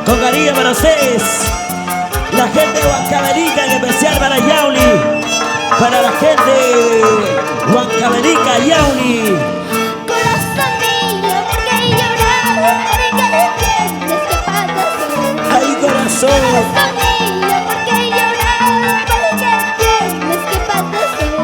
Con cariño para ustedes, la gente de Huancavelica, en especial para Yauli, para la gente de Huancavelica, Yauli. Corazón mío, ¿por qué llorar? ¿Por qué entiendes que pasa? Ay, corazón. Corazón mío, ¿por qué llorar? ¿Por qué entiendes que pasa?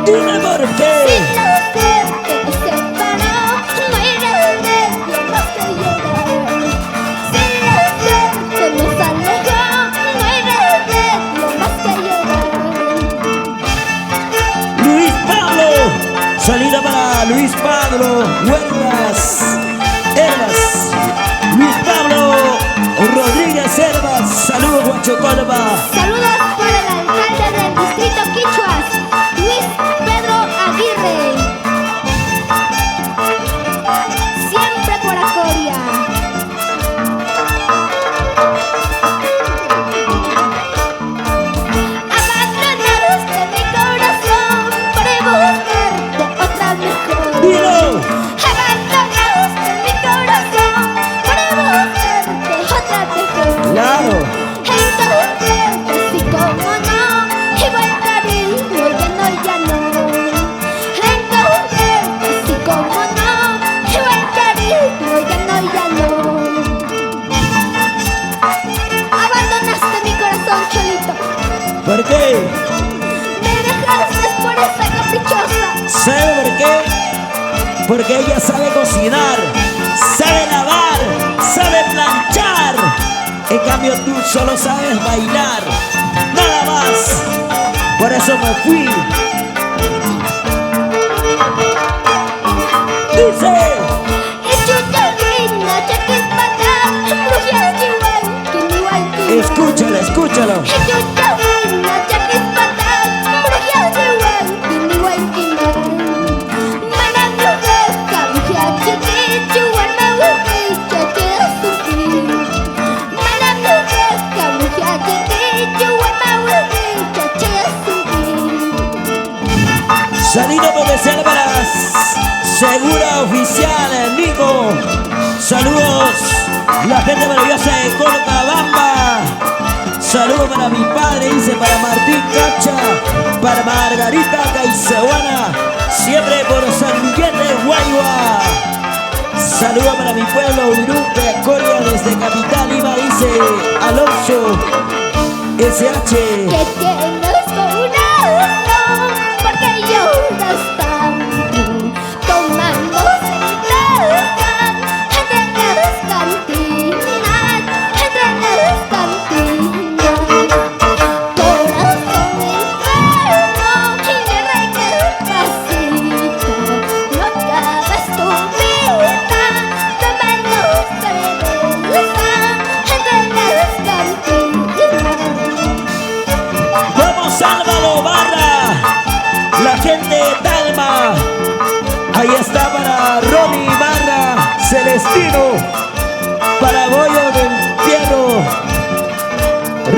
Dime por qué. Si la mujer que nos separó, no hay remedio más que llorar. Si la mujer que nos alejó, no hay remedio más que llorar. Luis Pablo, salida para Luis Pablo Huertas Herbas. Luis Pablo Rodríguez Herbas, saludos Huachocolba. Saludos para el alcalde del distrito Quichuas, Luis Pedro Aguirre. Siempre por Acoria. Abandonados de mi corazón para buscarte otra mejor. Dilo. Abandonados de mi corazón para buscarte otra mejor. Claro. Entonces, sí, como no, igual cariño, ya no. Entonces, sí, como no, igual cariño, ya no. Abandonaste mi corazón, Cholito. ¿Por qué? Me dejaste por esa caprichosa. ¿Sabe por qué? Porque ella sabe cocinar, sabe lavar, sabe planchar. En cambio tú solo sabes bailar, nada más. Por eso me fui. Dice. Escúchalo, escúchalo. Salido por reservas, Segura Oficial, Nico. Saludos, la gente maravillosa de Cochabamba. Saludos para mi padre, dice, para Martín Cacha, para Margarita Caicehuana, siempre por San Miguel de Guayua. Saludos para mi pueblo, Urumpe, Acoria, desde Capital Lima, dice Alonso SH. Que tienes corazón, porque lloras tanto, tomando cerveza entre las cantinas, corazón enfermo y me recapacito, no acabas tu vida, tomando cerveza entre las cantinas. Vamos Álvaro Barra, la gente de Talma. Ahí está para Ronnie Barra, Celestino, para Goyo del Piero,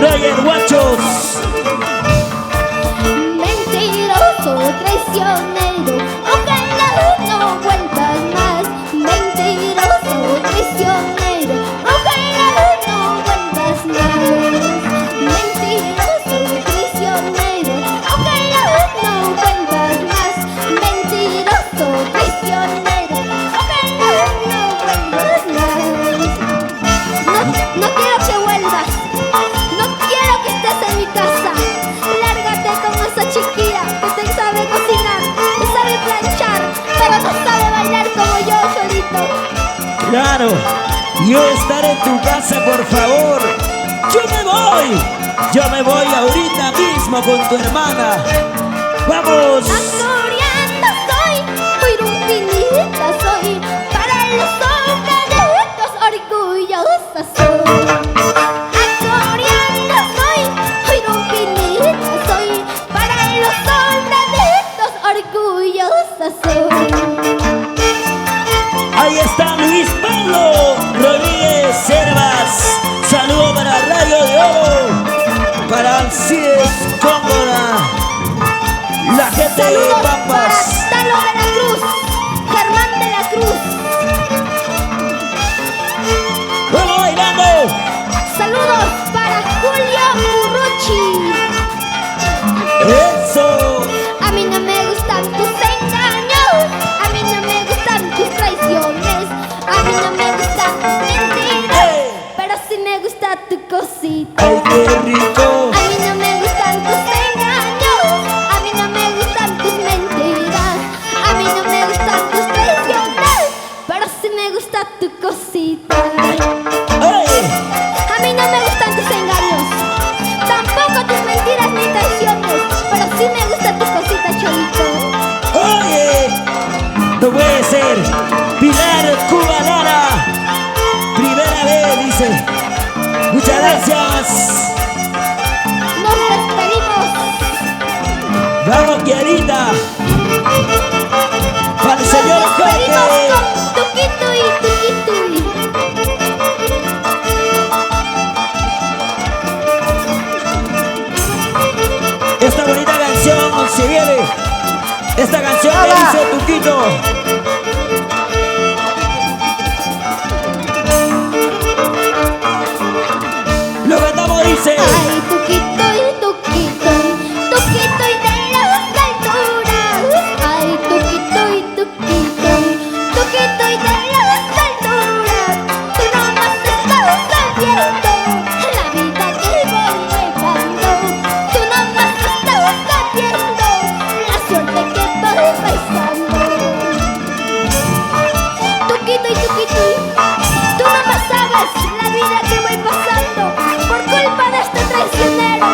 Roger Guachos. Mentiroso, traicionero, ojalá no vuelvas más. Mentiroso, traicionero, ojalá no vuelvas más. Mentiroso, traicionero, ojalá no vuelvas más. Mentiroso, traicionero, ojalá no vuelvas más. No quiero que vuelvas, no quiero que estés en mi casa. Lárgate con esa chiquilla que te sabe cocinar, te sabe planchar, pero no sabe bailar como yo, Cholito. Claro, yo estaré en tu casa, por favor. Yo me voy ahorita mismo con tu hermana. Vamos. Acoreando soy, irumpinita soy, para los sobraditos orgullosa soy. Acoreando soy, irumpinita soy, para los sobraditos orgullosa soy. Ahí está Luis Pablo Rodríguez Herbas. Saludo para Radio de Oro, para Alcides Cómoda, la gente de Muchas gracias. Nos despedimos. Vamos, Kiarita. Para el señor Nos despedimos Jorge. con Tuquito y Tuquitui. Esta bonita canción se viene. Esta canción que dice Tuquito. Lo cantamos, dice. Ay, Tuquito y Tuquito, Tuquito y de las alturas. Ay, Tuquito y Tuquito, Tuquito y de las alturas. Tú nomás estás sabiendo la vida que voy llevando. Tú nomás estás sabiendo la suerte que voy pasando. Tuquito y Tuquito, tú nomás sabes la vida que voy pasando por culpa de este traicionero.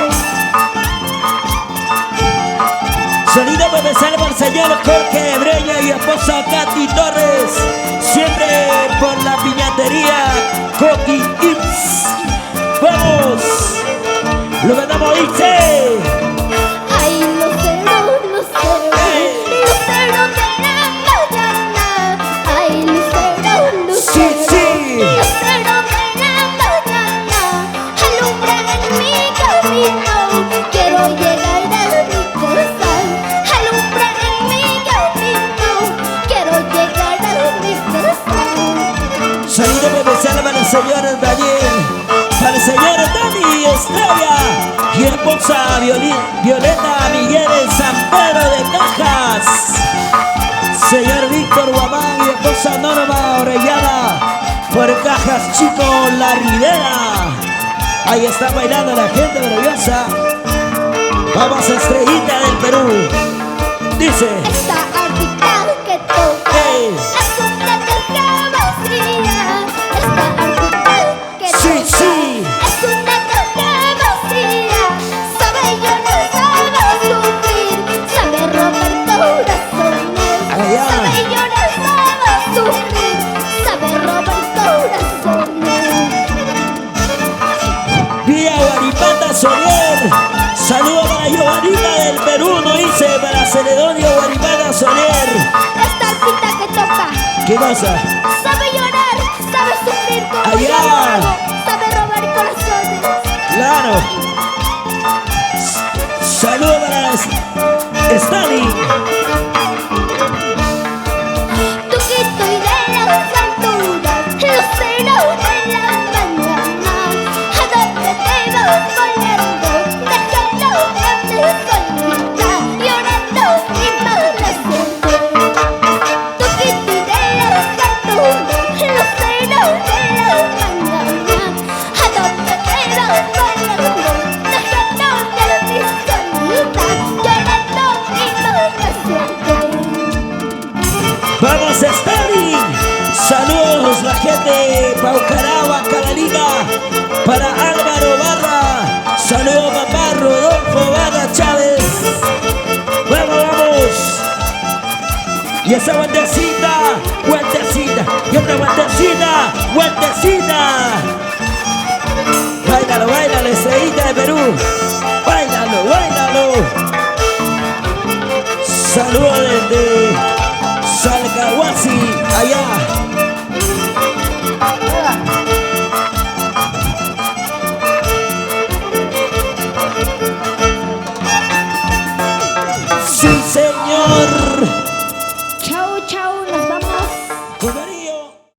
Sonido especial para el señor Jorge Breña y esposa Katy Torres. Siempre por la piñatería Coqui Kids. ¡Vamos! Lo cantamos, dice. Ay, lucero, lucero, lucero de la mañana. Ay, lucero, lucero, Sí, sí. lucero de la mañana. Alumbra en mi camino, quiero llegar a mi corazón. Alumbra en mi camino, quiero llegar a mi corazón. Sonido especial para el señor Daniel. Para el señor Dani Estrella y esposa Violeta Miguel San Pedro de Cajas. Señor Víctor Guamán y esposa Norma Orellana por Cajas Chico La Ribera. Ahí está bailando la gente maravillosa. Vamos, Estrellita del Perú. Dice. Esta ardita que toca Hey. es una caja vacía. Esta ardita que Sí, toca sí. es una caja vacía. Sabe llorar, sabe sufrir, sabe romper corazones. Allá. Sabe llorar, sabe sufrir, sabe romper corazones. Villa Guaripata Soler. Saludos para Giovanita del Perú, no hice para Celedonio Guaripata Soler. Esta ardita que toca ¿Qué cosa? sabe llorar, sabe sufrir como Allá. yo lo hago, sabe robar corazones. Claro. Saludos para Stalin. Tuquito y de las alturas, lucero de la mañana. ¿A dónde te vas volando? Dejándome a mí solita, llorando mi mala suerte. Tuquito y de las alturas, lucero de la mañana. ¿A dónde te vas volando? Dejándome a mí solita, llorando mi mala suerte. Vamos, Stalin. Saludos la gente Paucaraba, Carolina. Para Álvaro Barra. Saludos papá Rodolfo Barra Chávez. Vamos, vamos. Y esa vueltecita, vueltecita. Y otra vueltecita, vueltecita. Báilalo, báilalo, Estrellita de Perú. Báilalo, báilalo. Saludos desde Salcahuasi, allá.